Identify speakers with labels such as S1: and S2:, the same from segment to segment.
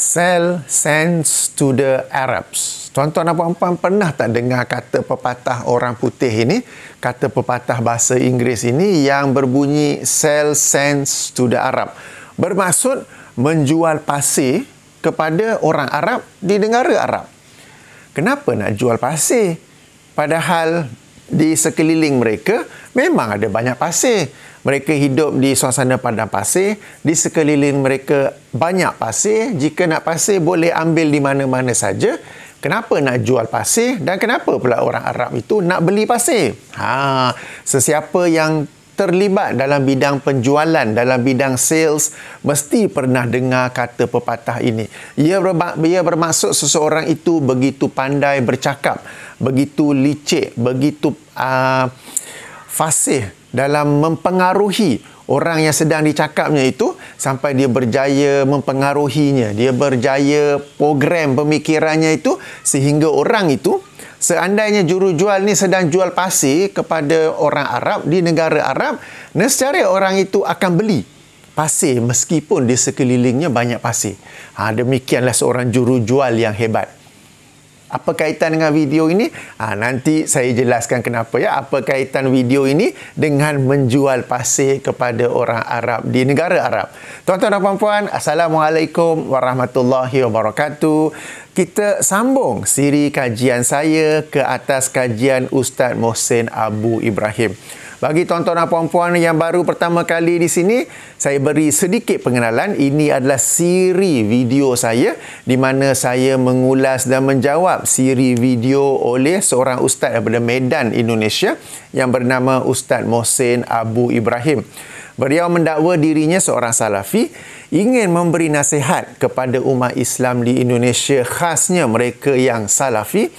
S1: Sell sense to the Arabs. Tuan-tuan dan puan-puan pernah tak dengar kata pepatah orang putih ini, kata pepatah bahasa Inggeris ini yang berbunyi sell sense to the Arab. Bermaksud menjual pasir kepada orang Arab di negara Arab. Kenapa nak jual pasir? Padahal di sekeliling mereka memang ada banyak pasir. Mereka hidup di suasana padang pasir. Di sekeliling mereka banyak pasir. Jika nak pasir boleh ambil di mana-mana saja. Kenapa nak jual pasir? Dan kenapa pula orang Arab itu nak beli pasir? Sesiapa yang terlibat dalam bidang penjualan, dalam bidang sales, mesti pernah dengar kata pepatah ini. Ia bermaksud seseorang itu begitu pandai bercakap, begitu licik, begitu fasih dalam mempengaruhi orang yang sedang dicakapnya itu sampai dia berjaya mempengaruhinya, dia berjaya program pemikirannya itu sehingga orang itu, seandainya jurujual ni sedang jual pasir kepada orang Arab di negara Arab, nescaya orang itu akan beli pasir meskipun di sekelilingnya banyak pasir. Demikianlah seorang jurujual yang hebat. Apa kaitan dengan video ini? Nanti saya jelaskan kenapa ya. Apa kaitan video ini dengan menjual pasir kepada orang Arab di negara Arab. Tuan-tuan dan puan-puan, Assalamualaikum warahmatullahi wabarakatuh. Kita sambung siri kajian saya ke atas kajian Ustaz Mohsin Abu Ibrahim. Bagi tuan-tuan dan puan-puan yang baru pertama kali di sini, saya beri sedikit pengenalan. Ini adalah siri video saya di mana saya mengulas dan menjawab siri video oleh seorang ustaz daripada Medan, Indonesia yang bernama Ustaz Mohsin Abu Ibrahim. Beliau mendakwa dirinya seorang salafi, ingin memberi nasihat kepada umat Islam di Indonesia, khasnya mereka yang salafi,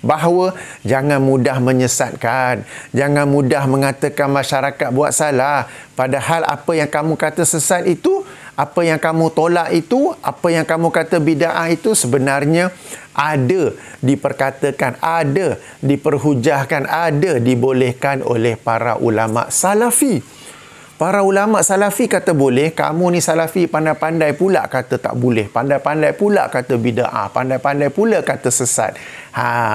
S1: bahawa jangan mudah menyesatkan, jangan mudah mengatakan masyarakat buat salah. Padahal apa yang kamu kata sesat itu, apa yang kamu tolak itu, apa yang kamu kata bid'ah itu sebenarnya ada diperkatakan, ada diperhujahkan, ada dibolehkan oleh para ulama salafi. Para ulama salafi kata boleh, kamu ni salafi pandai-pandai pula kata tak boleh, pandai-pandai pula kata bid'ah, pandai-pandai pula kata sesat.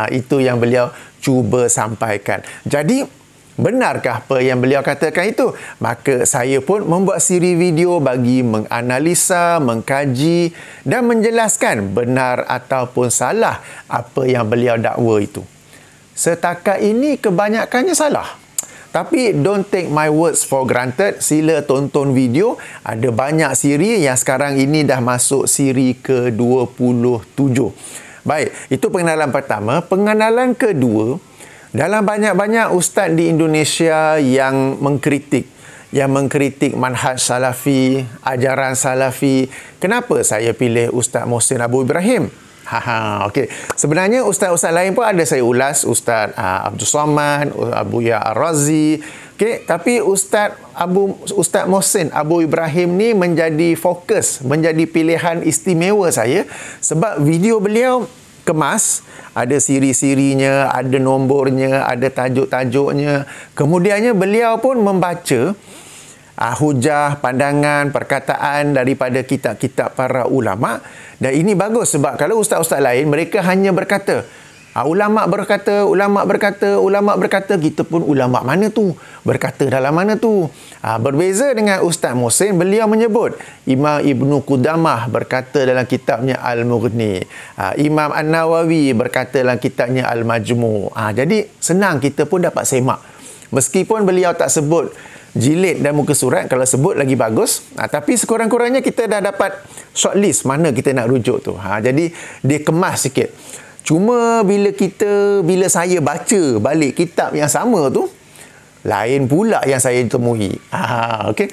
S1: Itu yang beliau cuba sampaikan. Jadi, benarkah apa yang beliau katakan itu? Maka saya pun membuat siri video bagi menganalisa, mengkaji dan menjelaskan benar ataupun salah apa yang beliau dakwa itu. Setakat ini kebanyakannya salah. Tapi don't take my words for granted. Sila tonton video. Ada banyak siri yang sekarang ini dah masuk siri ke-27. Baik, itu pengenalan pertama. Pengenalan kedua, dalam banyak-banyak ustaz di Indonesia yang mengkritik manhaj salafi, ajaran salafi. Kenapa saya pilih Ustaz Mohsin Abu Ibrahim? Okey. Sebenarnya ustaz-ustaz lain pun ada saya ulas, Ustaz Abdul Somad, Abu Ya Ar-Razi. Okey, tapi Ustaz Mohsin Abu Ibrahim ni menjadi fokus, menjadi pilihan istimewa saya sebab video beliau kemas, ada siri-sirinya, ada nombornya, ada tajuk-tajuknya. Kemudiannya beliau pun membaca hujah, pandangan, perkataan daripada kitab-kitab para ulama. Dan ini bagus sebab kalau ustaz-ustaz lain mereka hanya berkata, ulama berkata, kita pun ulama mana tu? Berkata dalam mana tu? Berbeza dengan Ustaz Mohsin, beliau menyebut Imam Ibnu Qudamah berkata dalam kitabnya Al-Mughni. Imam An-Nawawi berkata dalam kitabnya Al-Majmu'. Jadi senang kita pun dapat semak. Meskipun beliau tak sebut jilid dan muka surat, kalau sebut lagi bagus. Tapi sekurang-kurangnya kita dah dapat shortlist mana kita nak rujuk tu. Jadi dia kemas sikit. Cuma bila saya baca balik kitab yang sama tu, lain pula yang saya temui. Okey.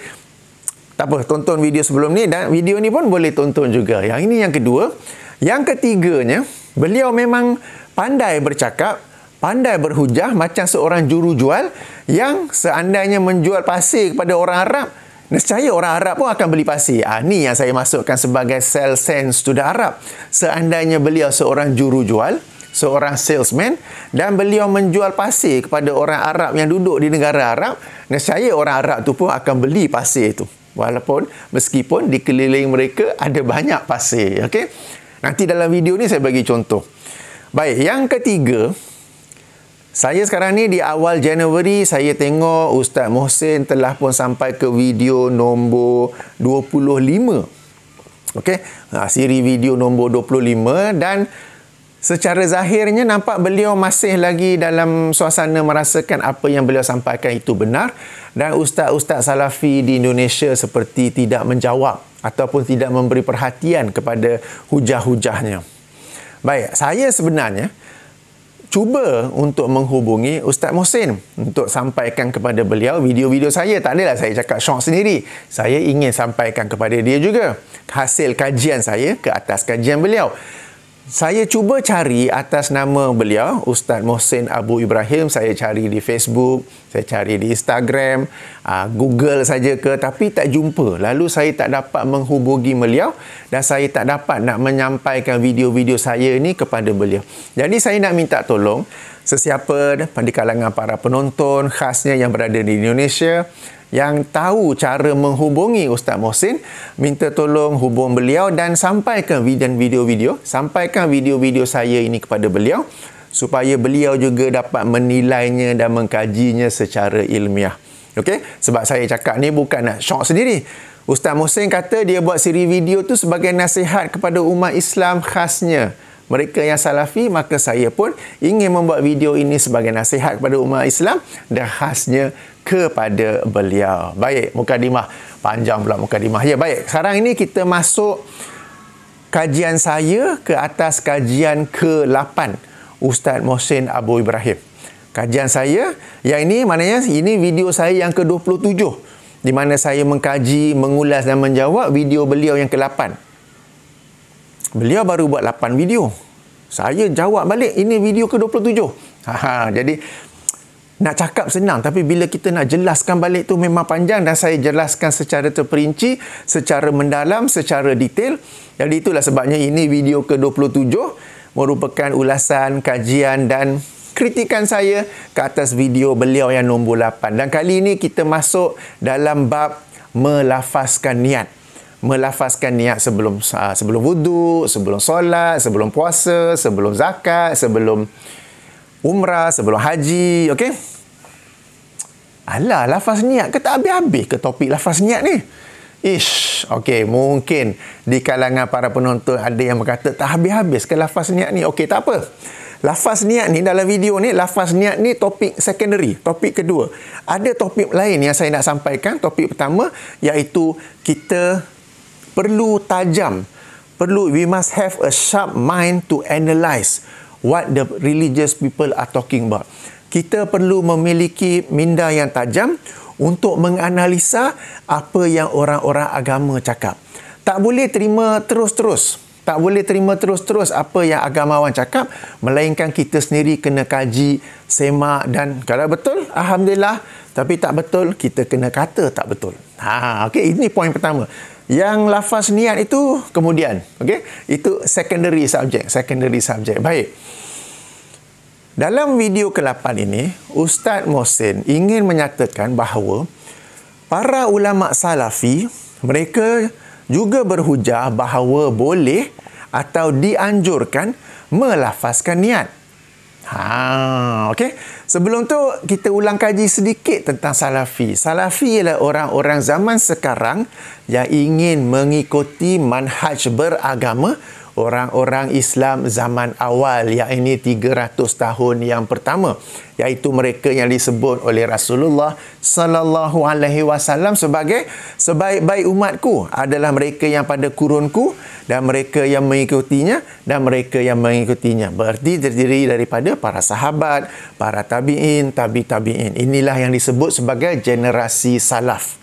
S1: Tak apa, tonton video sebelum ni dan video ni pun boleh tonton juga. Yang ini yang kedua. Yang ketiganya, beliau memang pandai bercakap, pandai berhujah macam seorang jurujual yang seandainya menjual pasir kepada orang Arab, nescaya orang Arab pun akan beli pasir. Ni yang saya masukkan sebagai sell sense to the Arab. Seandainya beliau seorang jurujual, seorang salesman dan beliau menjual pasir kepada orang Arab yang duduk di negara Arab, nescaya orang Arab tu pun akan beli pasir itu. Meskipun di keliling mereka ada banyak pasir. Okey. Nanti dalam video ni saya bagi contoh. Baik, yang ketiga, saya sekarang ni di awal Januari, saya tengok Ustaz Mohsin telah pun sampai ke video nombor 25. Okey, siri video nombor 25, dan secara zahirnya nampak beliau masih lagi dalam suasana merasakan apa yang beliau sampaikan itu benar, dan ustaz-ustaz Salafi di Indonesia seperti tidak menjawab ataupun tidak memberi perhatian kepada hujah-hujahnya. Baik, saya sebenarnya cuba untuk menghubungi Ustaz Mohsin untuk sampaikan kepada beliau video-video saya. Tak adalah saya cakap syok sendiri. Saya ingin sampaikan kepada dia juga hasil kajian saya ke atas kajian beliau. Saya cuba cari atas nama beliau, Ustaz Mohsin Abu Ibrahim. Saya cari di Facebook, saya cari di Instagram, Google saja ke, tapi tak jumpa. Lalu saya tak dapat menghubungi beliau dan saya tak dapat nak menyampaikan video-video saya ni kepada beliau. Jadi saya nak minta tolong sesiapa di kalangan para penonton, khasnya yang berada di Indonesia, yang tahu cara menghubungi Ustaz Mohsin, minta tolong hubung beliau dan sampaikan video-video saya ini kepada beliau supaya beliau juga dapat menilainya dan mengkajinya secara ilmiah. Okey? Sebab saya cakap ni bukan nak syok sendiri. Ustaz Mohsin kata dia buat siri video tu sebagai nasihat kepada umat Islam, khasnya mereka yang Salafi, maka saya pun ingin membuat video ini sebagai nasihat kepada umat Islam dan khasnya kepada beliau. Baik, mukadimah. Panjang pula mukadimah. Ya, baik. Sekarang ini kita masuk kajian saya ke atas kajian ke-8 Ustaz Mohsin Abu Ibrahim. Kajian saya, yang ini maknanya ini video saya yang ke-27, di mana saya mengkaji, mengulas dan menjawab video beliau yang ke-8. Beliau baru buat 8 video. Saya jawab balik, ini video ke-27. Jadi nak cakap senang, tapi bila kita nak jelaskan balik tu memang panjang, dan saya jelaskan secara terperinci, secara mendalam, secara detail. Jadi itulah sebabnya ini video ke-27 merupakan ulasan, kajian dan kritikan saya ke atas video beliau yang nombor 8. Dan kali ini kita masuk dalam bab melafazkan niat. Melafazkan niat sebelum wudu, sebelum solat, sebelum puasa, sebelum zakat, sebelum umrah, sebelum haji. Okey? Alah, lafaz niat ke tak habis-habis ke topik lafaz niat ni? Okey, mungkin di kalangan para penonton ada yang berkata tak habis-habis ke lafaz niat ni. Okey, tak apa. Lafaz niat ni dalam video ni, lafaz niat ni topik secondary, topik kedua. Ada topik lain yang saya nak sampaikan. Topik pertama iaitu kita perlu tajam, we must have a sharp mind to analyse what the religious people are talking about. Kita perlu memiliki minda yang tajam untuk menganalisa apa yang orang-orang agama cakap. Tak boleh terima terus-terus. Tak boleh terima terus-terus apa yang agamawan cakap, melainkan kita sendiri kena kaji, semak, dan kalau betul, alhamdulillah. Tapi tak betul, kita kena kata tak betul. Okey, ini poin pertama. Yang lafaz niat itu kemudian. Okey, itu secondary subject. Baik. Dalam video ke-8 ini, Ustaz Mohsin ingin menyatakan bahawa para ulama Salafi, mereka juga berhujah bahawa boleh atau dianjurkan melafazkan niat. Okey. Sebelum tu kita ulang kaji sedikit tentang Salafi. Salafi ialah orang-orang zaman sekarang yang ingin mengikuti manhaj beragama orang-orang Islam zaman awal, iaitu 300 tahun yang pertama, iaitu mereka yang disebut oleh Rasulullah sallallahu alaihi wasallam sebagai sebaik-baik umatku adalah mereka yang pada kurunku dan mereka yang mengikutinya dan mereka yang mengikutinya. Berarti terdiri daripada para sahabat, para tabi'in, tabi'in. Inilah yang disebut sebagai generasi salaf.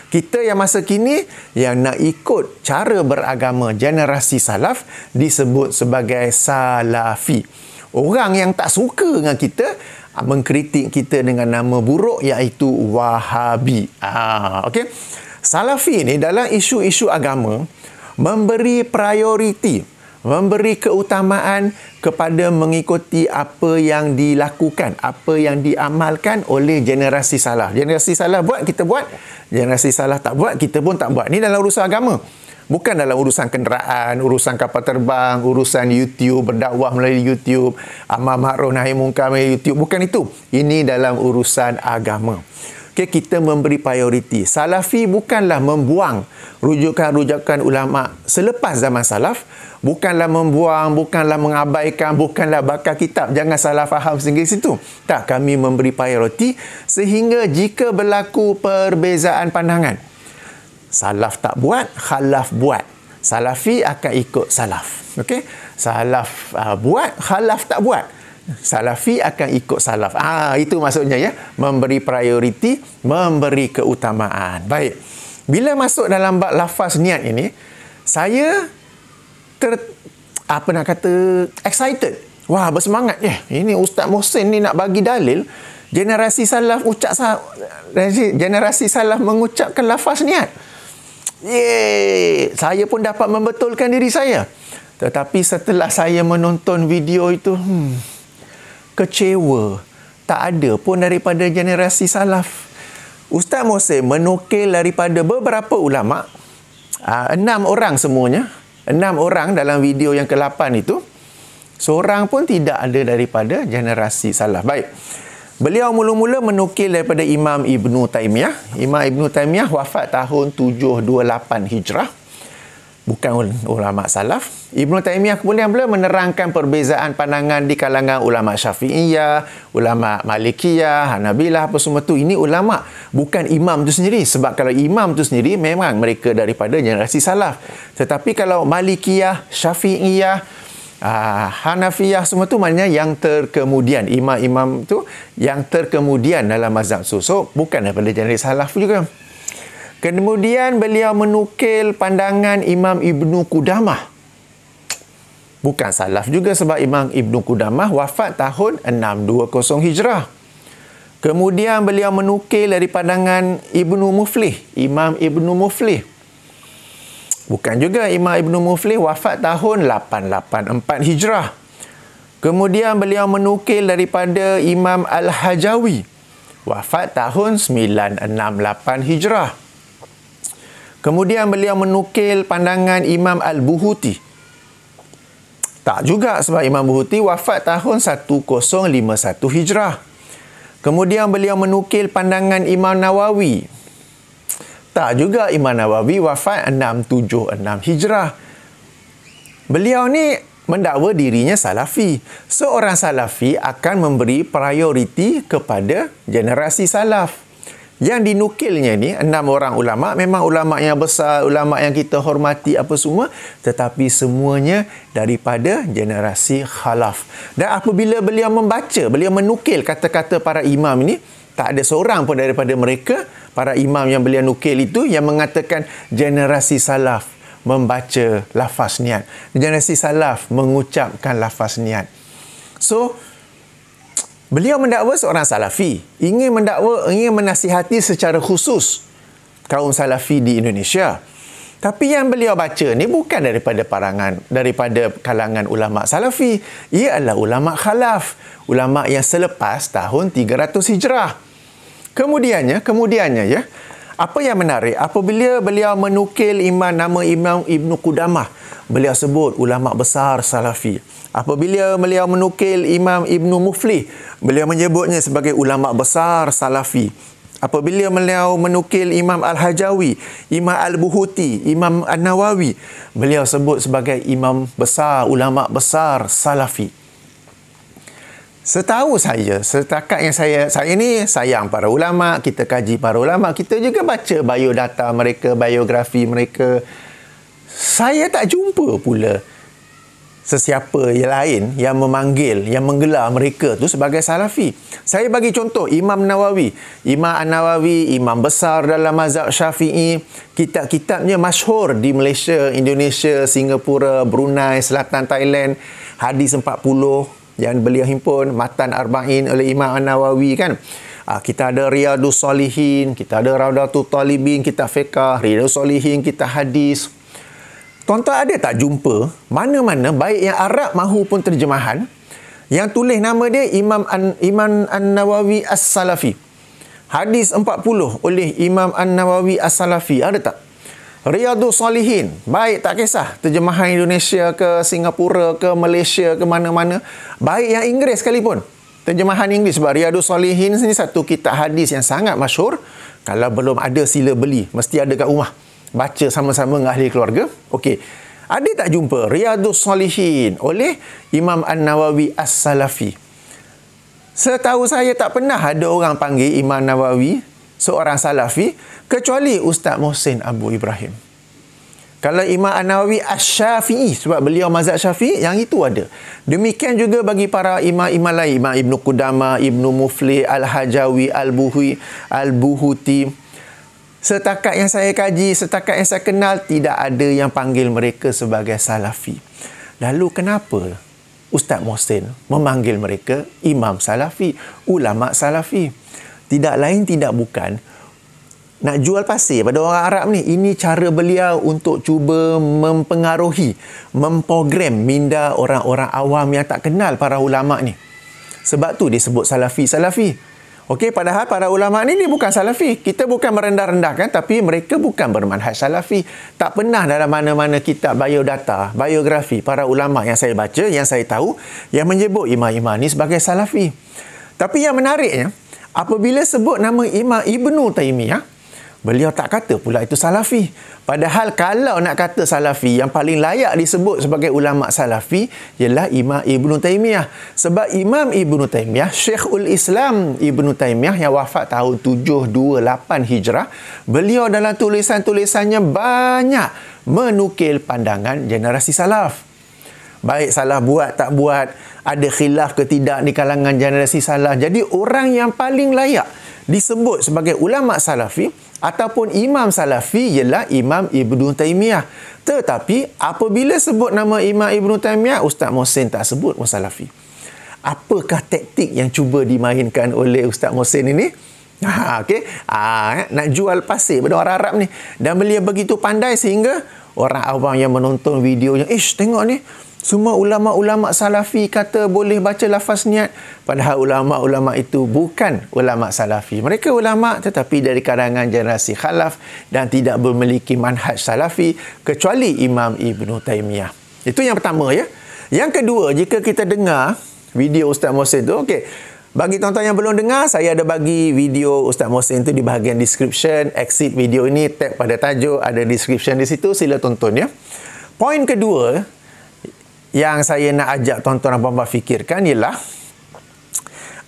S1: Kita yang masa kini yang nak ikut cara beragama generasi salaf disebut sebagai salafi. Orang yang tak suka dengan kita mengkritik kita dengan nama buruk, iaitu Wahabi. Okey. Salafi ni dalam isu-isu agama memberi prioriti, memberi keutamaan kepada mengikuti apa yang dilakukan, apa yang diamalkan oleh generasi salaf. Generasi salaf buat, kita buat. Generasi salaf tak buat, kita pun tak buat. Ini dalam urusan agama. Bukan dalam urusan kenderaan, urusan kapal terbang, urusan YouTube, berdakwah melalui YouTube, amar ma'ruf nahi munkar melalui YouTube. Bukan itu. Ini dalam urusan agama. Okay, kita memberi prioriti. Salafi bukanlah membuang rujukan-rujukan ulama selepas zaman salaf. Bukanlah membuang, bukanlah mengabaikan, bukanlah bakar kitab. Jangan salah faham sehingga situ. Tak, kami memberi prioriti sehingga jika berlaku perbezaan pandangan, salaf tak buat, khalaf buat, salafi akan ikut salaf. Okey? Salaf buat, khalaf tak buat, salafi akan ikut salaf. Itu maksudnya ya, memberi prioriti, memberi keutamaan. Baik. Bila masuk dalam bab lafaz niat ini, saya excited. Wah, bersemangat. Ini Ustaz Mohsin ni nak bagi dalil generasi salaf generasi salaf mengucapkan lafaz niat. Saya pun dapat membetulkan diri saya. Tetapi setelah saya menonton video itu, kecewa. Tak ada pun daripada generasi salaf. Ustaz Mohsin menukil daripada beberapa ulama, 6 orang semuanya, 6 orang dalam video yang ke-8 itu, seorang pun tidak ada daripada generasi salaf. Baik. Beliau mula-mula menukil daripada Imam Ibn Taymiyah. Imam Ibn Taymiyah wafat tahun 728 Hijrah. Bukan ulama salaf. Ibn Taymiyah kemudian beliau menerangkan perbezaan pandangan di kalangan ulama Syafi'iyah, ulama Malikiyah, Hanabilah, apa semua tu. Ini ulama, bukan imam tu sendiri. Sebab kalau imam tu sendiri memang mereka daripada generasi salaf. Tetapi kalau Malikiyah, Syafi'iyah, Hanafiyah, semua tu maknanya yang terkemudian. Imam-imam tu yang terkemudian dalam mazhab tu. So, bukan daripada generasi salaf juga. Kemudian beliau menukil pandangan Imam Ibn Qudamah. Bukan salaf juga sebab Imam Ibn Qudamah wafat tahun 620 Hijrah. Kemudian beliau menukil dari pandangan Ibnu Muflih, Imam Ibnu Muflih. Bukan juga Imam Ibnu Muflih wafat tahun 884 Hijrah. Kemudian beliau menukil daripada Imam Al-Hajawi, wafat tahun 968 Hijrah. Kemudian beliau menukil pandangan Imam Al-Buhuti. Tak juga sebab Imam Buhuti wafat tahun 1051 Hijrah. Kemudian beliau menukil pandangan Imam Nawawi. Tak juga, Imam Nawawi wafat 676 Hijrah. Beliau ni mendakwa dirinya salafi. Seorang salafi akan memberi prioriti kepada generasi salaf. Yang dinukilnya ni 6 orang ulama, memang ulama yang besar, ulama yang kita hormati apa semua, tetapi semuanya daripada generasi khalaf. Dan apabila beliau membaca, beliau menukil kata-kata para imam ini, tak ada seorang pun daripada mereka, para imam yang beliau nukil itu, yang mengatakan generasi salaf membaca lafaz niat, generasi salaf mengucapkan lafaz niat. So, beliau mendakwa seorang salafi, ingin menasihati secara khusus kaum salafi di Indonesia. Tapi yang beliau baca ni bukan daripada kalangan ulama salafi. Ia adalah ulama khalaf, ulama yang selepas tahun 300 Hijrah. Kemudiannya ya, apa yang menarik, apabila beliau menukil nama Imam Ibn Qudamah, beliau sebut ulama besar salafi. Apabila beliau menukil Imam Ibn Muflih, beliau menyebutnya sebagai ulama besar salafi. Apabila beliau menukil Imam Al-Hajawi, Imam Al-Buhuti, Imam An-Nawawi, beliau sebut sebagai imam besar, ulama besar salafi. Setahu saya, setakat yang saya ni sayang para ulama, kita kaji para ulama, kita juga baca biodata mereka, biografi mereka. Saya tak jumpa pula sesiapa yang lain yang memanggil, yang menggelar mereka tu sebagai salafi. Saya bagi contoh Imam Nawawi. Imam An-Nawawi, imam besar dalam mazhab Syafi'i. Kitab-kitabnya masyhur di Malaysia, Indonesia, Singapura, Brunei, Selatan Thailand. Hadis 40 yang beliau himpun, Matan Arba'in oleh Imam An-Nawawi kan. Kita ada Riyadus Salihin, kita ada Raudatul Talibin, kitab fiqh, Riyadus Salihin, kitab hadis. Tuan-tuan ada tak jumpa mana-mana baik yang Arab mahupun terjemahan yang tulis nama dia Imam An-Nawawi As-Salafi. Hadis 40 oleh Imam An-Nawawi As-Salafi. Ada tak? Riyadhus Salihin. Baik, tak kisah. Terjemahan Indonesia ke Singapura ke Malaysia ke mana-mana. Baik yang Inggeris sekalipun. Terjemahan Inggeris. Sebab Riyadhus Salihin ni satu kitab hadis yang sangat masyhur. Kalau belum ada, sila beli. Mesti ada kat rumah. Baca sama-sama dengan ahli keluarga. Okey. Ada tak jumpa Riyadhus Salihin oleh Imam An-Nawawi As-Salafi? Setahu saya tak pernah ada orang panggil Imam Nawawi seorang Salafi kecuali Ustaz Mohsin Abu Ibrahim. Kalau Imam An-Nawawi Asy-Syafi'i, sebab beliau mazhab Syafi'i, yang itu ada. Demikian juga bagi para imam-imam lain, Imam Ibnu Qudamah, Ibnu Muflih, Al-Hajawi, Al-Buhuti. Setakat yang saya kaji, setakat yang saya kenal, tidak ada yang panggil mereka sebagai Salafi. Lalu kenapa Ustaz Mohsin memanggil mereka Imam Salafi, ulama Salafi? Tidak lain tidak bukan nak jual pasir pada orang Arab ni. Ini cara beliau untuk cuba mempengaruhi, memprogram minda orang-orang awam yang tak kenal para ulama ni. Sebab tu disebut Salafi. Okey, padahal para ulama ni bukan Salafi. Kita bukan merendah-rendahkan, tapi mereka bukan bermanhaj Salafi. Tak pernah dalam mana-mana kitab biodata, biografi para ulama yang saya baca, yang saya tahu, yang menyebut imam-imam ni sebagai Salafi. Tapi yang menariknya, apabila sebut nama Imam Ibnu Taimiyah, beliau tak kata pula itu Salafi. Padahal kalau nak kata Salafi, yang paling layak disebut sebagai ulama Salafi ialah Imam Ibnu Taimiyah. Sebab Imam Ibnu Taimiyah, Syekhul Islam Ibnu Taimiyah yang wafat tahun 728 Hijrah, beliau dalam tulisan-tulisannya banyak menukil pandangan generasi salaf. Baik salaf buat tak buat, ada khilaf ke tidak di kalangan generasi salaf. Jadi orang yang paling layak disebut sebagai ulama Salafi ataupun imam Salafi ialah Imam Ibnu Taimiyah. Tetapi apabila sebut nama Imam Ibnu Taimiyah, Ustaz Mohsin tak sebut Salafi. Apakah taktik yang cuba dimainkan oleh Ustaz Mohsin ini? Nak jual pasir pada orang Arab ni. Dan beliau begitu pandai sehingga orang awam yang menonton videonya, tengok ni, semua ulama-ulama Salafi kata boleh baca lafaz niat. Padahal ulama-ulama itu bukan ulama Salafi. Mereka ulama tetapi dari kalangan generasi khalaf dan tidak memiliki manhaj Salafi kecuali Imam Ibnu Taimiyah. Itu yang pertama ya. Yang kedua, jika kita dengar video Ustaz Mohsin tu, bagi tuan-tuan yang belum dengar, saya ada bagi video Ustaz Mohsin tu di bahagian description. Exit video ini, tag pada tajuk, ada description di situ, sila tonton ya. Poin kedua yang saya nak ajak tuan-tuan dan puan-puan fikirkan ialah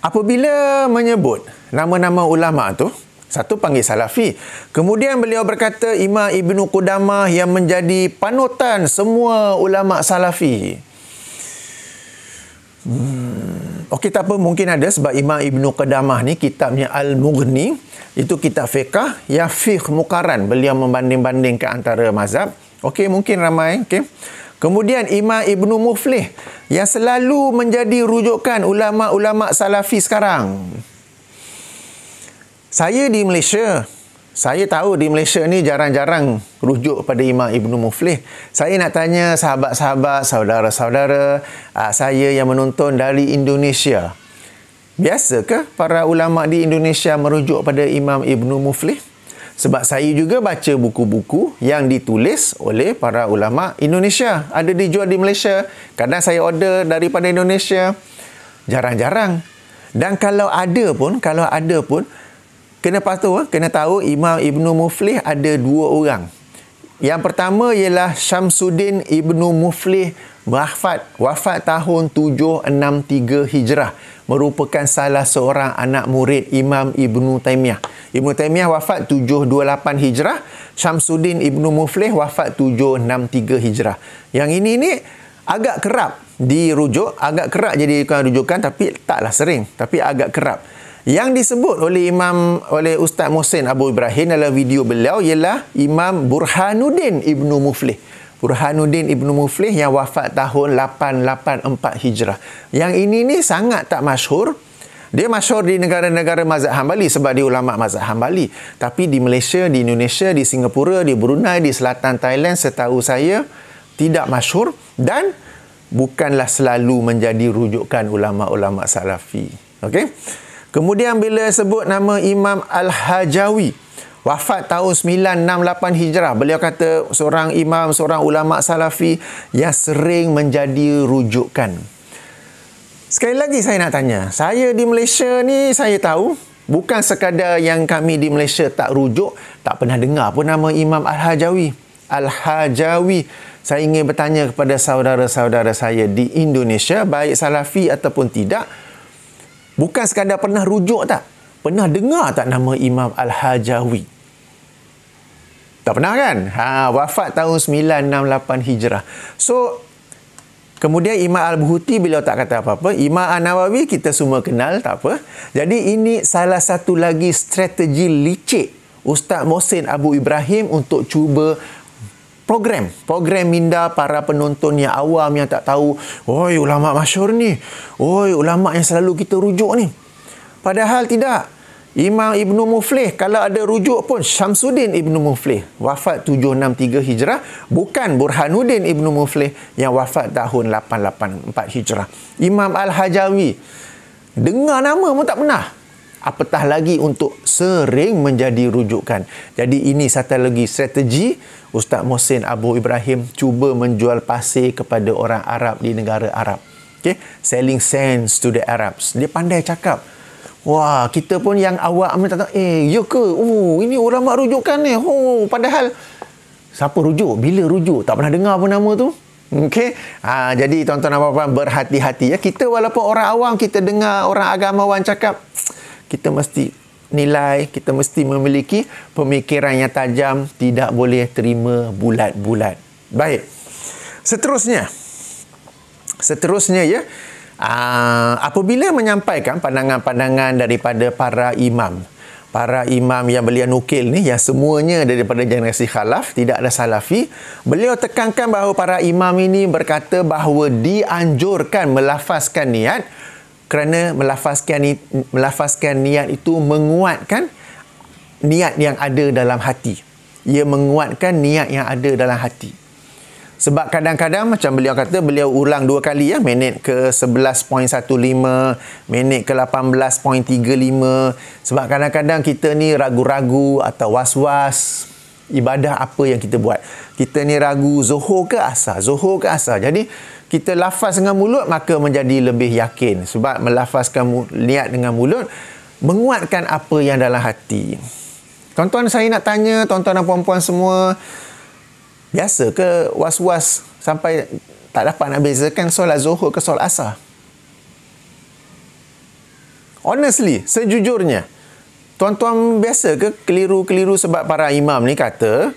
S1: apabila menyebut nama-nama ulama tu, satu panggil Salafi, kemudian beliau berkata Imam Ibnu Qudamah yang menjadi panutan semua ulama Salafi. Tak apa, mungkin ada sebab Imam Ibnu Qudamah ni kitabnya Al-Mughni, itu kitab fiqh yang fiqh muqaran, beliau membanding-bandingkan antara mazhab. Mungkin ramai. Kemudian Imam Ibnu Muflih yang selalu menjadi rujukan ulama-ulama Salafi sekarang. Saya di Malaysia, saya tahu di Malaysia ni jarang-jarang rujuk pada Imam Ibnu Muflih. Saya nak tanya sahabat-sahabat, saudara-saudara saya yang menonton dari Indonesia. Biasakah para ulama di Indonesia merujuk pada Imam Ibnu Muflih? Sebab saya juga baca buku-buku yang ditulis oleh para ulama Indonesia. Ada dijual di Malaysia. Kadang saya order daripada Indonesia. Jarang-jarang. Dan kalau ada pun, kena tahu Imam Ibnu Muflih ada dua orang. Yang pertama ialah Syamsuddin Ibnu Muflih, wafat tahun 763 Hijrah. Merupakan salah seorang anak murid Imam Ibnu Taimiyah. Ibnu Taimiyah wafat 728 Hijrah. Syamsuddin Ibnu Muflih wafat 763 Hijrah. Yang ini agak kerap dirujuk, agak kerap jadikan rujukan, tapi taklah sering, tapi agak kerap. Yang disebut oleh Ustaz Mohsin Abu Ibrahim dalam video beliau ialah Imam Burhanuddin Ibnu Muflih. Burhanuddin Ibnu Muflih yang wafat tahun 884 Hijrah. Yang ini ni sangat tak masyhur. Dia masyhur di negara-negara mazhab Hambali sebab dia ulama mazhab Hambali. Tapi di Malaysia, di Indonesia, di Singapura, di Brunei, di selatan Thailand, setahu saya tidak masyhur dan bukanlah selalu menjadi rujukan ulama-ulama salafi. Okey. Kemudian bila sebut nama Imam Al-Hajawi, wafat tahun 968 Hijrah. Beliau kata seorang imam, seorang ulama salafi yang sering menjadi rujukan. Sekali lagi saya nak tanya, saya di Malaysia ni saya tahu, bukan sekadar yang kami di Malaysia tak rujuk, tak pernah dengar pun nama Imam Al-Hajawi. Al-Hajawi. Saya ingin bertanya kepada saudara-saudara saya di Indonesia, baik salafi ataupun tidak, bukan sekadar pernah rujuk tak? Pernah dengar tak nama Imam Al-Hajawi? Tak pernah kan? Wafat tahun 968 Hijrah. So, kemudian Imam Al-Buhuti beliau tak kata apa-apa. Imam An-Nawawi kita semua kenal, tak apa. Jadi ini salah satu lagi strategi licik Ustaz Mohsin Abu Ibrahim untuk cuba program minda para penonton yang awam yang tak tahu, oi ulama masyhur ni, oi ulama yang selalu kita rujuk ni. Padahal tidak. Imam Ibnu Muflih, kalau ada rujuk pun Syamsuddin Ibnu Muflih, wafat 763 Hijrah, bukan Burhanuddin Ibnu Muflih yang wafat tahun 884 Hijrah. Imam Al-Hajawi, dengar nama pun tak pernah. Apatah lagi untuk sering menjadi rujukan. Jadi ini satu lagi strategi Ustaz Mohsin Abu Ibrahim cuba menjual pasir kepada orang Arab di negara Arab. Okay? Selling sense to the Arabs. Dia pandai cakap. Wah, kita pun yang awak tak tahu, ya ke? Oh, ini ulama rujukan ni. Oh, padahal siapa rujuk? Bila rujuk? Tak pernah dengar pun nama tu. Okey. Jadi tuan-tuan dan puan-puan berhati-hati ya. Kita walaupun orang awam, kita dengar orang agamawan cakap, kita mesti nilai, kita mesti memiliki pemikiran yang tajam, tidak boleh terima bulat-bulat. Baik. Seterusnya ya. Apabila menyampaikan pandangan-pandangan daripada para imam yang beliau nukil ni, yang semuanya daripada generasi khalaf, tidak ada salafi, beliau tekankan bahawa para imam ini berkata bahawa dianjurkan melafazkan niat, kerana melafazkan niat itu menguatkan niat yang ada dalam hati. Ia menguatkan niat yang ada dalam hati. Sebab kadang-kadang macam beliau kata, beliau ulang 2 kali ya, minit ke 11.15, minit ke 18.35. Sebab kadang-kadang kita ni ragu-ragu atau was-was ibadah apa yang kita buat. Kita ni ragu zuhur ke asar. Jadi kita lafaz dengan mulut maka menjadi lebih yakin. Sebab melafazkan niat dengan mulut menguatkan apa yang dalam hati. Tuan-tuan, saya nak tanya tuan-tuan dan puan-puan semua, biasa ke was-was sampai tak dapat nak bezakan solat zuhur ke solat asar? Honestly, sejujurnya, tuan-tuan biasa ke keliru-keliru? Sebab para imam ni kata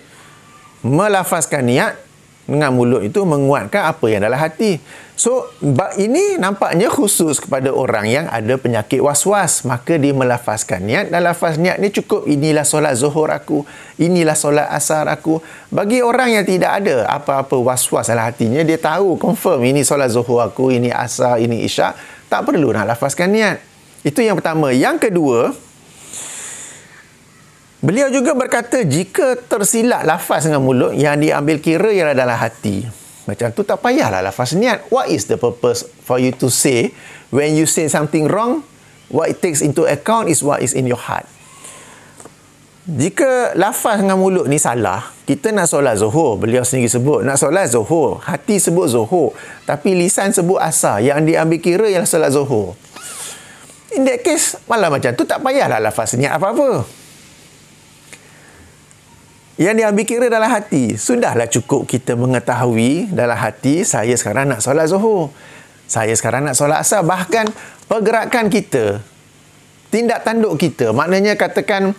S1: melafazkan niat dengan mulut itu menguatkan apa yang dalam hati. So, ini nampaknya khusus kepada orang yang ada penyakit was-was. Maka dia melafazkan niat, dan lafaz niat ni cukup, inilah solat zuhur aku, inilah solat asar aku. Bagi orang yang tidak ada apa-apa was-was dalam hatinya, dia tahu confirm ini solat zuhur aku, ini asar, ini isyak, tak perlu nak lafazkan niat. Itu yang pertama. Yang kedua, beliau juga berkata jika tersilap lafaz dengan mulut, yang diambil kira ialah dalam hati. Macam tu tak payahlah lafaz niat. What is the purpose for you to say when you say something wrong? What it takes into account is what is in your heart. Jika lafaz dengan mulut ni salah, kita nak solat zuhur, beliau sendiri sebut nak solat zuhur, hati sebut zuhur, tapi lisan sebut asar, yang diambil kira ialah solat zuhur. In that case, malah macam tu tak payahlah lafaz niat apa-apa. Yang diambil kira dalam hati, sudahlah cukup kita mengetahui dalam hati, saya sekarang nak solat zuhur, saya sekarang nak solat asar. Bahkan pergerakan kita, tindak tanduk kita, maknanya katakan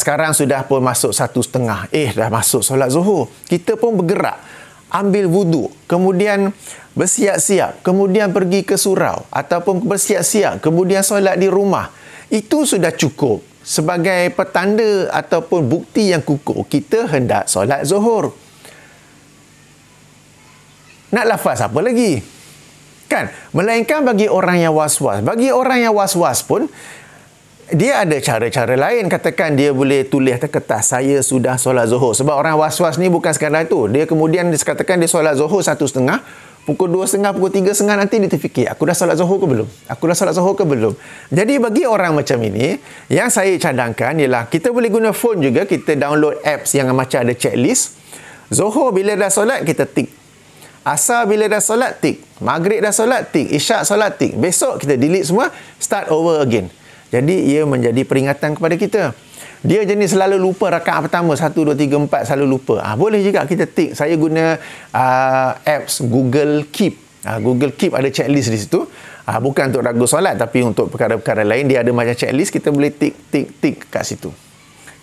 S1: sekarang sudah pun masuk 1:30, dah masuk solat zuhur, kita pun bergerak, ambil wuduk, kemudian bersiap-siap, kemudian pergi ke surau ataupun bersiap-siap, kemudian solat di rumah. Itu sudah cukup sebagai petanda ataupun bukti yang kukuh kita hendak solat zuhur. Nak lafaz apa lagi? Kan? Melainkan bagi orang yang was-was. Bagi orang yang was-was pun, dia ada cara-cara lain. Katakan dia boleh tulis atas kertas, saya sudah solat Zuhur. Sebab orang was-was ni bukan sekadar itu. Dia kemudian katakan dia solat Zuhur 1:30, pukul 2:30, pukul 3:30 nanti dia terfikir, aku dah solat Zuhur ke belum? Aku dah solat Zuhur ke belum? Jadi bagi orang macam ini, yang saya cadangkan ialah kita boleh guna phone juga, kita download apps yang macam ada checklist. Zuhur bila dah solat, kita tick. Asar bila dah solat, tick. Maghrib dah solat, tick. Isyak solat, tick. Besok kita delete semua, start over again. Jadi ia menjadi peringatan kepada kita. Dia jenis selalu lupa rakaat pertama 1, 2, 3, 4 selalu lupa. Boleh juga kita tick. Saya guna apps Google Keep. Google Keep ada checklist di situ. Bukan untuk ragu solat tapi untuk perkara-perkara lain dia ada macam checklist, kita boleh tick kat situ.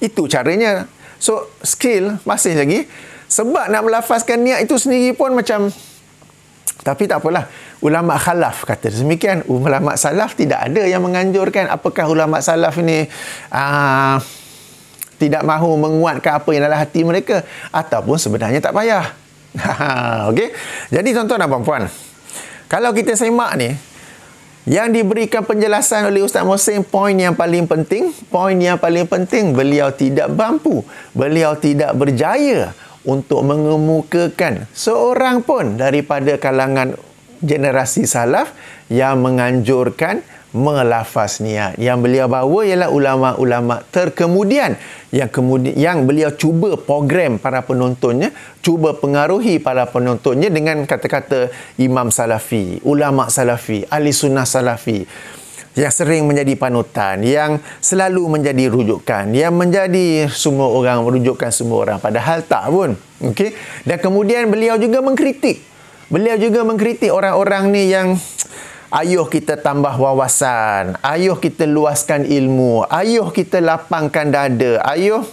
S1: Itu caranya. So skill masih lagi sebab nak melafazkan niat itu sendiri pun macam, tapi tak apalah. Ulama khalaf kata demikian. Ulama salaf tidak ada yang menganjurkan. Apakah ulama salaf ini tidak mahu menguatkan apa yang dalam hati mereka, ataupun sebenarnya tak payah. Okey. Jadi tuan-tuan dan puan-puan, kalau kita semak ni yang diberikan penjelasan oleh Ustaz Mohsin, poin yang paling penting, beliau tidak mampu, beliau tidak berjaya untuk mengemukakan seorang pun daripada kalangan generasi salaf yang menganjurkan melafaz niat. Yang beliau bawa ialah ulama-ulama terkemudian yang beliau cuba program para penontonnya, cuba pengaruhi para penontonnya dengan kata-kata imam salafi, ulama salafi, ahli sunnah salafi yang sering menjadi panutan, yang selalu menjadi rujukan, yang menjadi semua orang merujukan semua orang, padahal tak pun. Okey. Dan kemudian beliau juga mengkritik orang-orang ni yang ayuh kita tambah wawasan, ayuh kita luaskan ilmu, ayuh kita lapangkan dada, ayuh.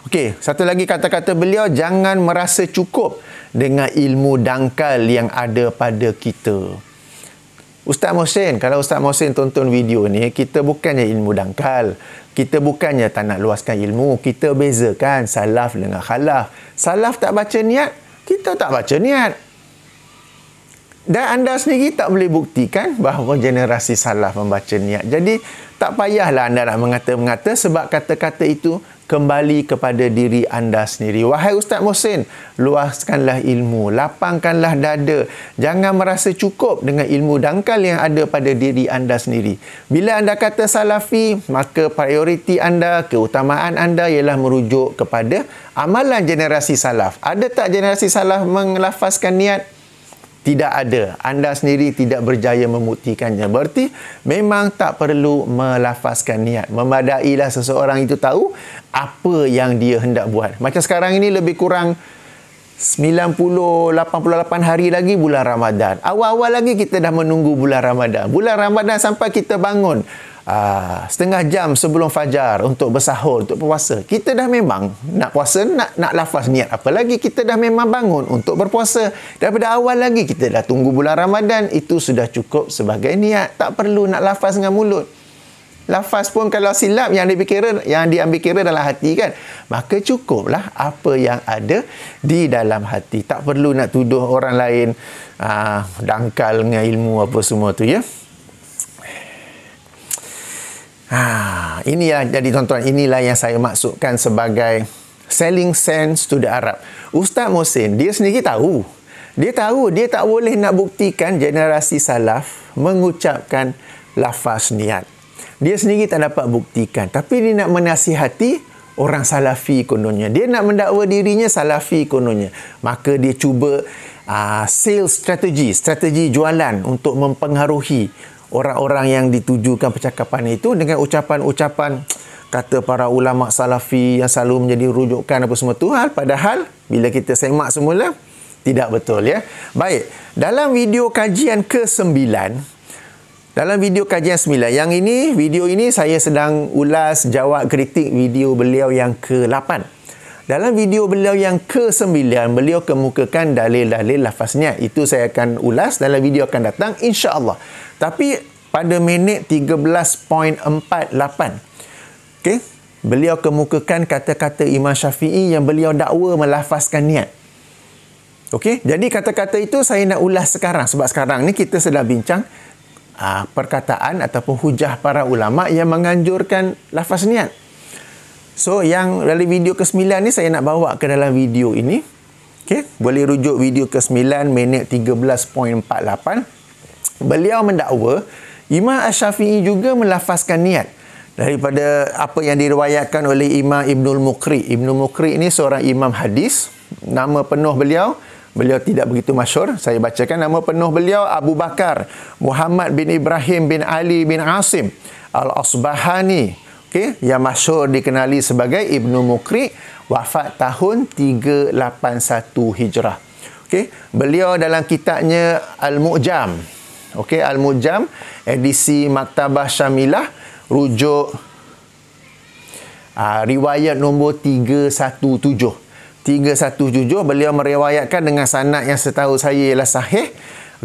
S1: Okey, satu lagi kata-kata beliau, jangan merasa cukup dengan ilmu dangkal yang ada pada kita. Ustaz Mohsin, kalau Ustaz Mohsin tonton video ni, kita bukannya ilmu dangkal. Kita bukannya tak nak luaskan ilmu. Kita bezakan salaf dengan khalaf. Salaf tak baca niat, kita tak baca niat. Dan anda sendiri tak boleh buktikan bahawa generasi salaf membaca niat. Jadi, tak payahlah anda nak mengata-mengata sebab kata-kata itu kembali kepada diri anda sendiri. Wahai Ustaz Mohsin, luaskanlah ilmu, lapangkanlah dada. Jangan merasa cukup dengan ilmu dangkal yang ada pada diri anda sendiri. Bila anda kata salafi, maka prioriti anda, keutamaan anda ialah merujuk kepada amalan generasi salaf. Ada tak generasi salaf mengelafazkan niat? Tidak ada. Anda sendiri tidak berjaya membuktikannya. Berarti memang tak perlu melafazkan niat. Memadailah seseorang itu tahu apa yang dia hendak buat. Macam sekarang ini lebih kurang 88 hari lagi bulan Ramadan. Awal-awal lagi kita dah menunggu bulan Ramadan. Bulan Ramadan sampai kita bangun setengah jam sebelum fajar untuk bersahur, untuk berpuasa. Kita dah memang nak puasa, nak lafaz niat. Apa lagi, kita dah memang bangun untuk berpuasa. Daripada awal lagi kita dah tunggu bulan Ramadan. Itu sudah cukup sebagai niat. Tak perlu nak lafaz dengan mulut. Lafaz pun kalau silap, yang diambil kira dalam hati kan, maka cukuplah apa yang ada di dalam hati. Tak perlu nak tuduh orang lain dangkal dengan ilmu apa semua tu, ya. Inilah, jadi tuan-tuan, inilah yang saya maksudkan sebagai selling sense to the Arab. Ustaz Mohsin, dia sendiri tahu. Dia tak boleh nak buktikan generasi salaf mengucapkan lafaz niat. Dia sendiri tak dapat buktikan. Tapi dia nak menasihati orang salafi kononnya. Dia nak mendakwa dirinya salafi kononnya. Maka dia cuba sales strategi jualan untuk mempengaruhi orang-orang yang ditujukan percakapan itu dengan ucapan-ucapan kata para ulama salafi yang selalu menjadi rujukan apa semua tu. Padahal bila kita semak semula, tidak betul, ya. Baik, dalam video kajian ke-9, yang ini, video ini saya sedang ulas jawab kritik video beliau yang ke-8. Dalam video beliau yang ke-9, beliau kemukakan dalil-dalil lafaz niat. Itu saya akan ulas dalam video akan datang, insya-Allah. Tapi pada minit 13.48, okey, beliau kemukakan kata-kata Imam Syafi'i yang beliau dakwa melafazkan niat. Okey, jadi kata-kata itu saya nak ulas sekarang sebab sekarang ni kita sedang bincang perkataan ataupun hujah para ulama yang menganjurkan lafaz niat. So, yang dari video ke-9 ni saya nak bawa ke dalam video ini. Okey, boleh rujuk video ke-9 minit 13.48. Beliau mendakwa Imam Asy-Syafi'i juga melafazkan niat daripada apa yang diriwayatkan oleh Imam Ibnul Muqri. Ibnul Muqri ini seorang imam hadis. Nama penuh beliau tidak begitu masyhur. Saya bacakan nama penuh beliau: Abu Bakar Muhammad bin Ibrahim bin Ali bin Asim Al-Asbahani. Okey, yang masyhur dikenali sebagai Ibnu Muqri, wafat tahun 381 Hijrah. Okey, beliau dalam kitabnya Al-Mu'jam. Okey, Al-Mu'jam edisi Maktabah Syamilah, rujuk riwayat nombor 317. 317 beliau meriwayatkan dengan sanad yang setahu saya ialah sahih.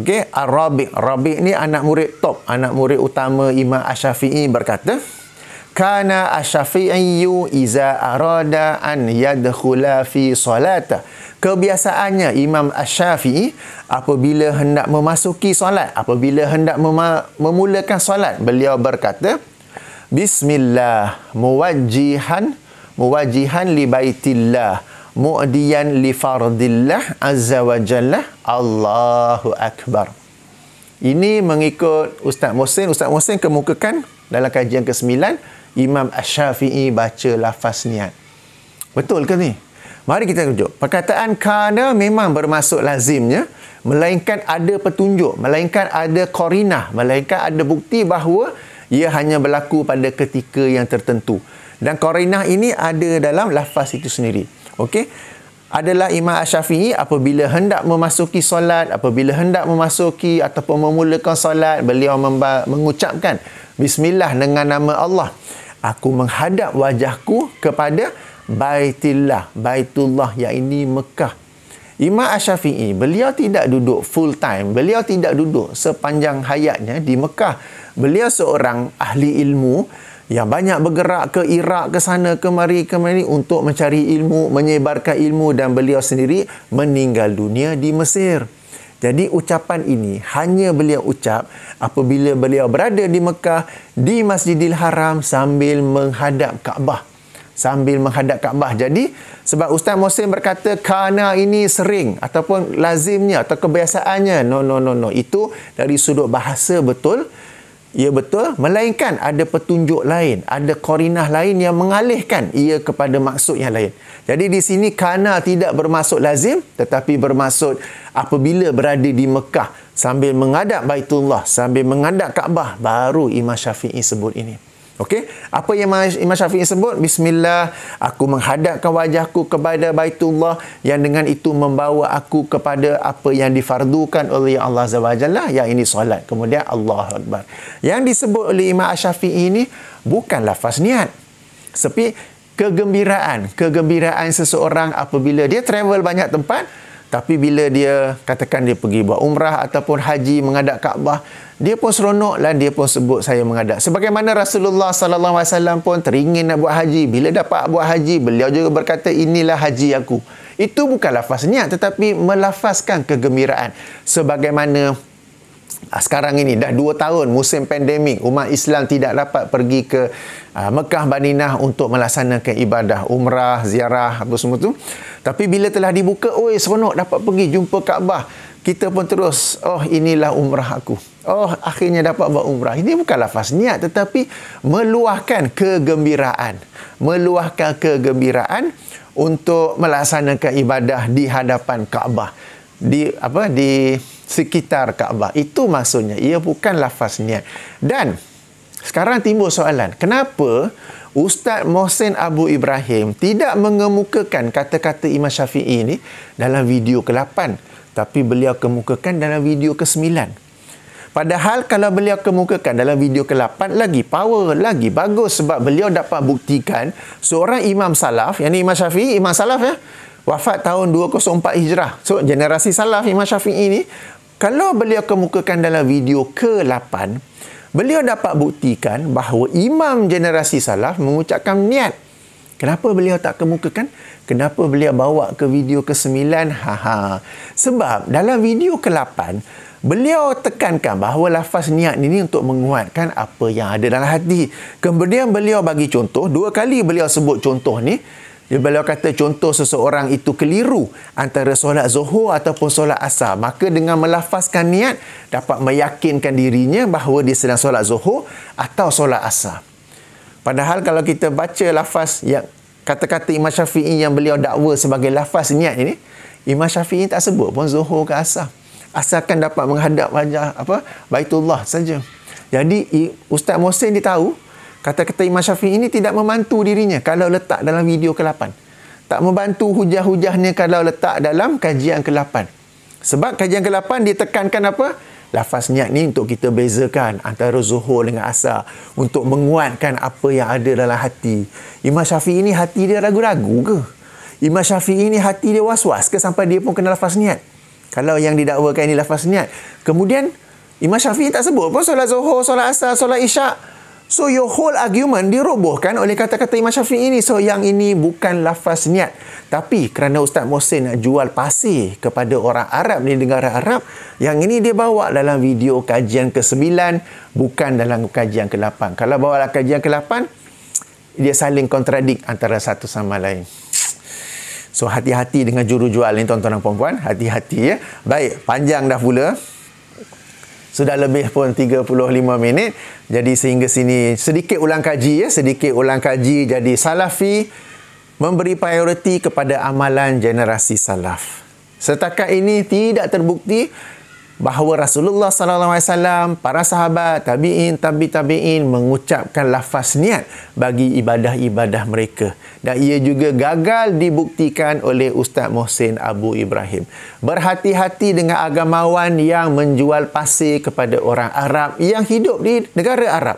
S1: Okey, Ar-Rabi'. Rabi' ni anak murid top, anak murid utama Imam Asy-Syafi'i berkata, Kana Asy-Syafi'iyyu iza arada an yadkhula fi salata. Kebiasaannya Imam Asy-Syafi'i apabila hendak memasuki solat, apabila hendak memulakan solat, beliau berkata, Bismillah muwajjihan li baitillah mu'diyan li fardillah azza wa jalla, Allahu Akbar. Ini mengikut Ustaz Muhsin. Ustaz Muhsin kemukakan dalam kajian ke-9, Imam Asy-Syafi'i baca lafaz niat. Betul ke ni? Mari kita rujuk. Perkataan kana memang bermaksud lazimnya, melainkan ada petunjuk, melainkan ada qarinah, melainkan ada bukti bahawa ia hanya berlaku pada ketika yang tertentu. Dan qarinah ini ada dalam lafaz itu sendiri. Okey? Adalah Imam Asy-Syafi'i apabila hendak memasuki solat, apabila hendak memasuki ataupun memulakan solat, beliau mengucapkan Bismillah dengan nama Allah. Aku menghadap wajahku kepada Baitullah, yang ini Mekah. Imam Asy-Syafi'i, beliau tidak duduk full time, beliau tidak duduk sepanjang hayatnya di Mekah. Beliau seorang ahli ilmu yang banyak bergerak ke Iraq, ke sana kemari untuk mencari ilmu, menyebarkan ilmu, dan beliau sendiri meninggal dunia di Mesir. Jadi ucapan ini hanya beliau ucap apabila beliau berada di Mekah, di Masjidil Haram, sambil menghadap Kaabah. Jadi sebab Ustaz Muhsin berkata kana ini sering ataupun lazimnya atau kebiasaannya. No. Itu dari sudut bahasa betul. Ya betul, melainkan ada petunjuk lain, ada qarinah lain yang mengalihkan ia kepada maksud yang lain. Jadi di sini kana tidak bermaksud lazim, tetapi bermaksud apabila berada di Mekah sambil menghadap Baitullah, sambil menghadap Kaabah, baru Imam Syafi'i sebut ini. Okey, apa yang Imam Syafi'i sebut? Bismillah, aku menghadapkan wajahku kepada Baitullah, yang dengan itu membawa aku kepada apa yang difardukan oleh Allah Azza wa Jalla, yang ini solat. Kemudian Allahu Akbar. Yang disebut oleh Imam Asy-Syafi'i ini bukan lafaz niat, tapi kegembiraan seseorang apabila dia travel banyak tempat, tapi bila dia katakan dia pergi buat umrah ataupun haji menghadap Kaabah, dia pun seronok dan dia pun sebut saya menghadap. Sebagaimana Rasulullah sallallahu alaihi wasallam pun teringin nak buat haji. Bila dapat buat haji, beliau juga berkata, inilah haji aku. Itu bukan lafaz niat, tetapi melafazkan kegembiraan. Sebagaimana sekarang ini dah 2 tahun musim pandemik, umat Islam tidak dapat pergi ke Mekah Madinah untuk melaksanakan ibadah umrah, ziarah, apa semua tu. Tapi bila telah dibuka, seronok dapat pergi jumpa Kaabah. Kita pun terus, inilah umrah aku. Akhirnya dapat buat umrah. Ini bukan lafaz niat, tetapi meluahkan kegembiraan. Meluahkan kegembiraan untuk melaksanakan ibadah di hadapan Kaabah. Di sekitar Kaabah. Itu maksudnya. Ia bukan lafaz niat. Dan sekarang timbul soalan, kenapa Ustaz Muhsin Abu Ibrahim tidak mengemukakan kata-kata Imam Syafi'i ini dalam video ke-8, tapi beliau kemukakan dalam video ke-9? Padahal kalau beliau kemukakan dalam video ke-8, lagi power, lagi bagus, sebab beliau dapat buktikan seorang imam salaf, yang ini Imam Syafi'i, imam salaf wafat tahun 204 Hijrah. So, generasi salaf Imam Syafi'i ni, kalau beliau kemukakan dalam video ke-8, beliau dapat buktikan bahawa imam generasi salaf mengucapkan niat. Kenapa beliau tak kemukakan? Kenapa beliau bawa ke video ke-9? Sebab dalam video ke-8, beliau tekankan bahawa lafaz niat ini untuk menguatkan apa yang ada dalam hati. Kemudian beliau bagi contoh, 2 kali beliau sebut contoh ni. Beliau kata contoh seseorang itu keliru antara solat zuhur ataupun solat asar. Maka dengan melafazkan niat, dapat meyakinkan dirinya bahawa dia sedang solat zuhur atau solat asar. Padahal kalau kita baca lafaz yang kata-kata Imam Syafi'i yang beliau dakwa sebagai lafaz niat ini, Imam Syafi'i tak sebut pun zuhur ke asar. Asalkan dapat menghadap wajah Baitullah saja. Jadi Ustaz Mohsin dia tahu kata-kata Imam Syafi'i ini tidak membantu dirinya kalau letak dalam video ke-8. Tak membantu hujah-hujahnya kalau letak dalam kajian ke-8. Sebab kajian ke-8 dia tekankan apa? Lafaz niat ni untuk kita bezakan antara zuhur dengan asar, untuk menguatkan apa yang ada dalam hati. Imam Syafi'i ni hati dia ragu-ragu ke? Imam Syafi'i ni hati dia was-was ke sampai dia pun kena lafaz niat? Kalau yang didakwakan ini lafaz niat. Kemudian Imam Syafi'i tak sebut pun solat zuhur, solat asar, solat isyak. So your whole argument dirobohkan oleh kata-kata Imam Syafi'i ini. So yang ini bukan lafaz niat. Tapi kerana Ustaz Mohsin nak jual pasir kepada orang Arab di negara Arab, yang ini dia bawa dalam video kajian ke-9, bukan dalam kajian ke-8. Kalau bawa dalam kajian ke-8, dia saling kontradik antara satu sama lain. So hati-hati dengan juru jual ni tuan-tuan dan puan-puan. Hati-hati ya. Baik, panjang dah pula. Sudah lebih pun 35 minit. Jadi sehingga sini sedikit ulang kaji ya. Sedikit ulang kaji. Jadi Salafi memberi prioriti kepada amalan generasi salaf. Setakat ini tidak terbukti bahawa Rasulullah SAW, para sahabat, tabi'in, tabi'in mengucapkan lafaz niat bagi ibadah-ibadah mereka. Dan ia juga gagal dibuktikan oleh Ustaz Mohsin Abu Ibrahim. Berhati-hati dengan agamawan yang menjual pasir kepada orang Arab yang hidup di negara Arab.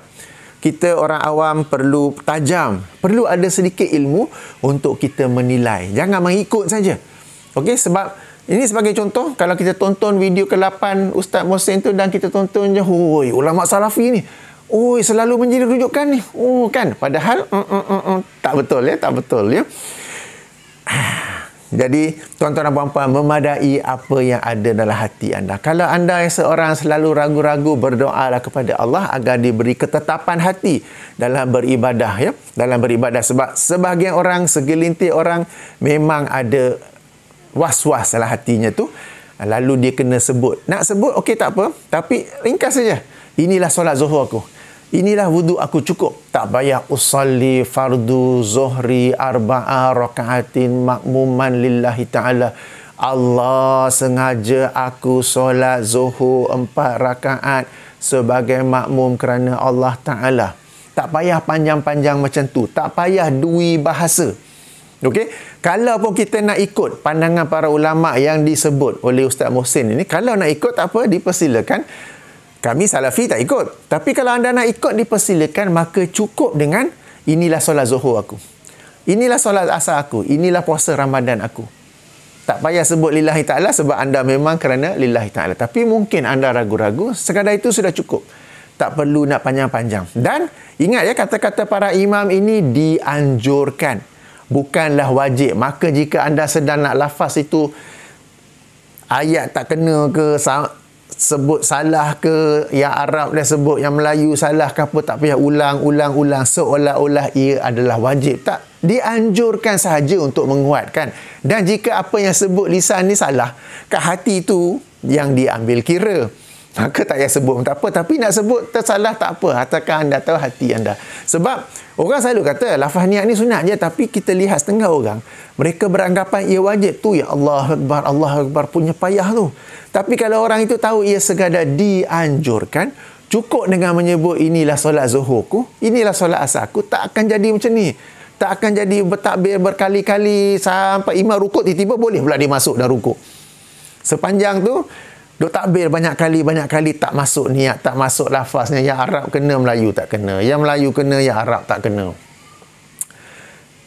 S1: Kita orang awam perlu tajam, perlu ada sedikit ilmu untuk kita menilai. Jangan mengikut saja. Okey, sebab ini sebagai contoh, kalau kita tonton video ke-8 Ustaz Mohsin tu dan kita tonton je, oi, ulama salafi ni, oi, selalu menjadi rujukan ni. Oh kan, padahal tak betul ya, tak betul ya. Jadi tuan-tuan dan puan-puan, memadai apa yang ada dalam hati anda. Kalau anda seorang selalu ragu-ragu, berdoalah kepada Allah agar diberi ketetapan hati dalam beribadah ya, dalam beribadah. Sebab sebahagian orang, segelintir orang memang ada was-was dalam hatinya tu, lalu dia kena sebut. Nak sebut okey tak apa, tapi ringkas saja. Inilah solat zuhur aku, inilah wuduk aku, cukup. Tak payah usalli fardu zuhri arba'a raka'atin makmuman lillahi ta'ala. Allah sengaja aku solat zuhur 4 rakaat sebagai makmum kerana Allah Ta'ala. Tak payah panjang-panjang macam tu. Tak payah dui bahasa. Okey, kalau pun kita nak ikut pandangan para ulama yang disebut oleh Ustaz Mohsin ini, kalau nak ikut tak apa, dipersilakan. Kami Salafi tak ikut. Tapi kalau anda nak ikut, dipersilakan. Maka cukup dengan inilah solat zuhur aku, inilah solat asar aku, inilah puasa Ramadan aku. Tak payah sebut lillahi ta'ala sebab anda memang kerana lillahi ta'ala. Tapi mungkin anda ragu-ragu, sekadar itu sudah cukup. Tak perlu nak panjang-panjang. Dan ingat ya, kata-kata para imam ini dianjurkan, bukanlah wajib. Maka jika anda sedang nak lafaz itu, ayat tak kena ke, sebut salah ke, yang Arab dah sebut, yang Melayu salah ke apa, tak payah ulang seolah-olah ia adalah wajib. Tak, dianjurkan sahaja untuk menguatkan. Dan jika apa yang sebut lisan ni salah, kat hati tu yang diambil kira, maka tak payah sebut tak apa. Tapi nak sebut tersalah tak apa, asalkan anda tahu hati anda. Sebab orang selalu kata lafaz niat ni sunat je, tapi kita lihat setengah orang, mereka beranggapan ia wajib tu. Ya Allah Akbar, punya payah tu. Tapi kalau orang itu tahu ia sekadar dianjurkan, cukup dengan menyebut inilah solat zuhurku, inilah solat asarku, tak akan jadi macam ni. Tak akan jadi bertakbir berkali-kali sampai imam rukuk, tiba-tiba boleh pula dia masuk dan rukuk. Sepanjang tu duk takbir banyak kali tak masuk niat, tak masuk lafaznya. Yang Arab kena, Melayu tak kena. Yang Melayu kena, yang Arab tak kena.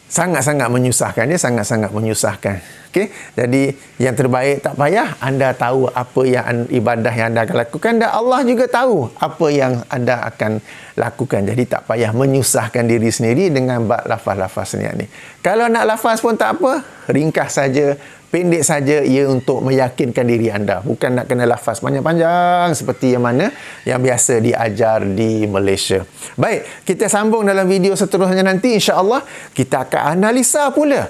S1: sangat-sangat menyusahkan. Dia sangat-sangat menyusahkan. Okey, jadi yang terbaik tak payah anda tahu apa yang ibadah yang anda akan lakukan, dan Allah juga tahu apa yang anda akan lakukan. Jadi tak payah menyusahkan diri sendiri dengan bab lafaz-lafaz niat ni. Kalau nak lafaz pun tak apa, ringkas saja, pendek saja, ia untuk meyakinkan diri anda. Bukan nak kena lafaz panjang-panjang seperti yang mana yang biasa diajar di Malaysia. Baik, kita sambung dalam video seterusnya nanti. InsyaAllah kita akan analisa pula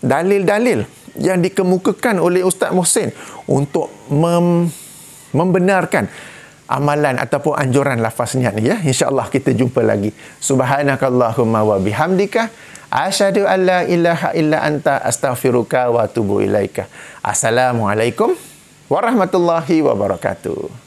S1: dalil-dalil yang dikemukakan oleh Ustaz Muhsin untuk membenarkan amalan ataupun anjuran lafaz niat ni, ya. InsyaAllah kita jumpa lagi. Subhanakallahumma wa bihamdika asyhadu an la ilaha illa anta astaghfiruka wa atubu ilaika. Assalamualaikum warahmatullahi wabarakatuh.